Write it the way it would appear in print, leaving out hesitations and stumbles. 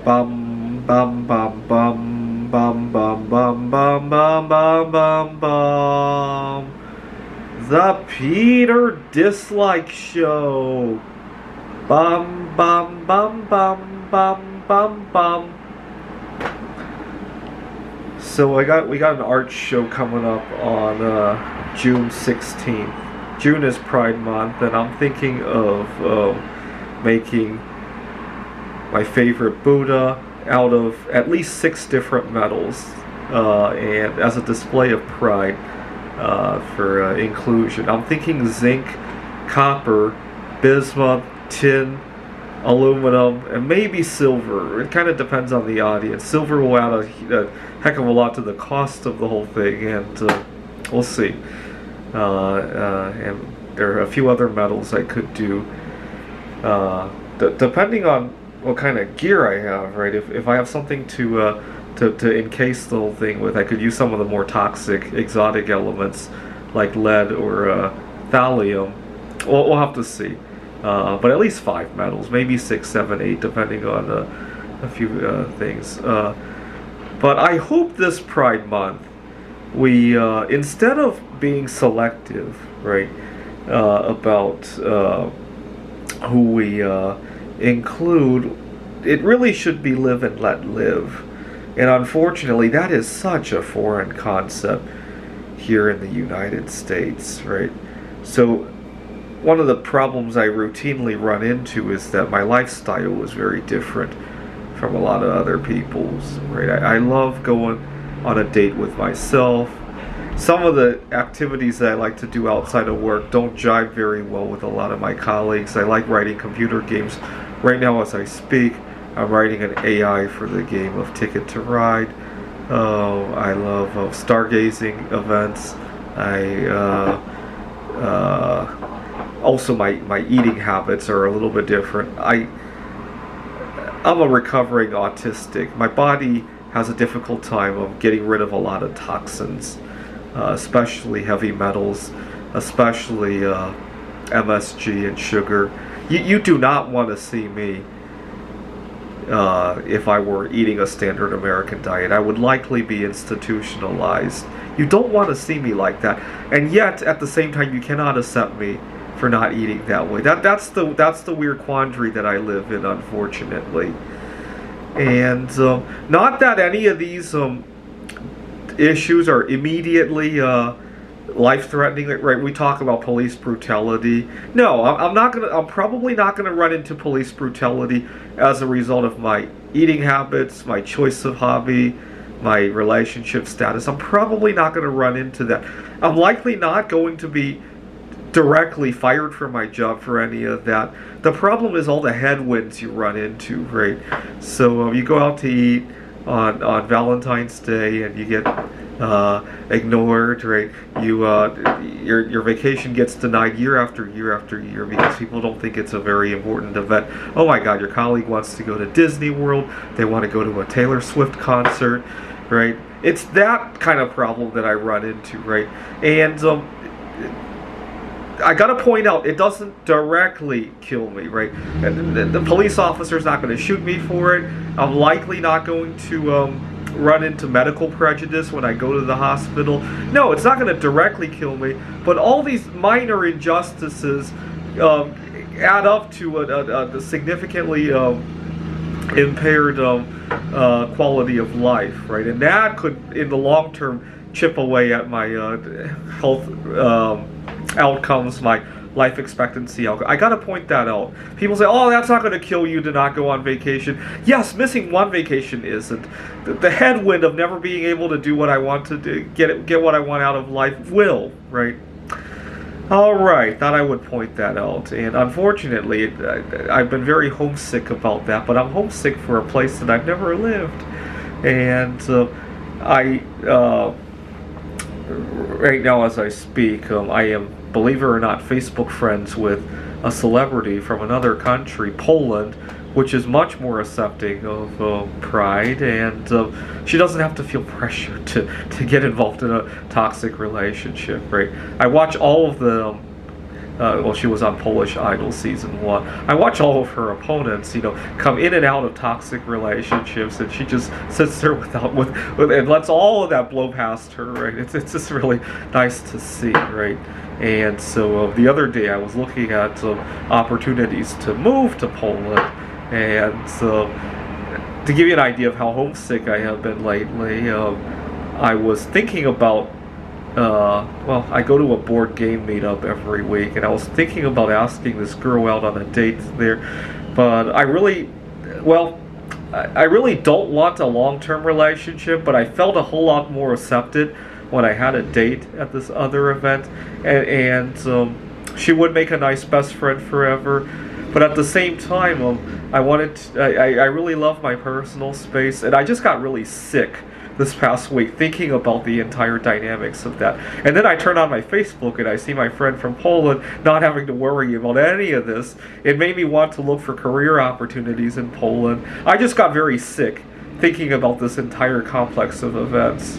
Bum bum bum bum bum bum bum bum bum bum bum bum. The Peter Dislike Show. Bum bum bum bum bum bum bum. So we got an art show coming up on June 16th. June is Pride Month, and I'm thinking of making my favorite Buddha out of at least 6 different metals, and as a display of pride for inclusion. I'm thinking zinc, copper, bismuth, tin, aluminum, and maybe silver. It kind of depends on the audience. Silver will add a heck of a lot to the cost of the whole thing, and we'll see. And there are a few other metals I could do, depending on what kind of gear I have, right? If I have something to encase the whole thing with, I could use some of the more toxic exotic elements like lead or thallium. We'll have to see. But at least 5 metals, maybe 6, 7, 8, depending on a few things. But I hope this Pride Month, we instead of being selective, right, about who we include, it really should be live and let live. And unfortunately, that is such a foreign concept here in the United States, right? So one of the problems I routinely run into is that my lifestyle is very different from a lot of other people's, right? I love going on a date with myself. Some of the activities that I like to do outside of work don't jive very well with a lot of my colleagues. I like writing computer games. Right now as I speak, I'm writing an AI for the game of Ticket to Ride. I love stargazing events. Also, my eating habits are a little bit different. I'm a recovering autistic. My body has a difficult time of getting rid of a lot of toxins, especially heavy metals, especially MSG and sugar. You do not want to see me if I were eating a standard American diet. I would likely be institutionalized. You don't want to see me like that, and yet at the same time you cannot accept me for not eating that way. That's the weird quandary that I live in, unfortunately. And not that any of these issues are immediately life-threatening, right? We talk about police brutality. No, I'm probably not gonna run into police brutality as a result of my eating habits, my choice of hobby, my relationship status. I'm probably not gonna run into that. I'm likely not going to be directly fired from my job for any of that. The problem is all the headwinds you run into, right? So you go out to eat on Valentine's Day and you get ignored, right? Your vacation gets denied year after year after year because people don't think it's a very important event. Oh my God, your colleague wants to go to Disney World. They want to go to a Taylor Swift concert, right? It's that kind of problem that I run into, right? And I gotta point out, it doesn't directly kill me, right? The police officer's not going to shoot me for it. I'm likely not going to run into medical prejudice when I go to the hospital. No, it's not going to directly kill me, but all these minor injustices add up to a significantly impaired quality of life, right? And that could, in the long term, chip away at my health outcomes, my life expectancy. I gotta point that out. People say, oh, that's not gonna kill you to not go on vacation. Yes, missing one vacation isn't. The headwind of never being able to do what I want to do, get what I want out of life will, right? Alright, thought I would point that out. And unfortunately, I've been very homesick about that, but I'm homesick for a place that I've never lived. And right now as I speak, I am, believe it or not, Facebook friends with a celebrity from another country, Poland, which is much more accepting of pride, and she doesn't have to feel pressure to get involved in a toxic relationship, right? I watch all of the well, she was on Polish Idol season 1. I watch all of her opponents, come in and out of toxic relationships, and she just sits there and lets all of that blow past her, right? It's just really nice to see, right? And so the other day I was looking at opportunities to move to Poland, and so to give you an idea of how homesick I have been lately, I was thinking about well, I go to a board game meetup every week, and I was thinking about asking this girl out on a date there, but I really don't want a long-term relationship, but I felt a whole lot more accepted when I had a date at this other event, and she would make a nice best friend forever. But at the same time, I really love my personal space, and I just got really sick this past week thinking about the entire dynamics of that. And then I turn on my Facebook and I see my friend from Poland not having to worry about any of this. It made me want to look for career opportunities in Poland. I just got very sick thinking about this entire complex of events.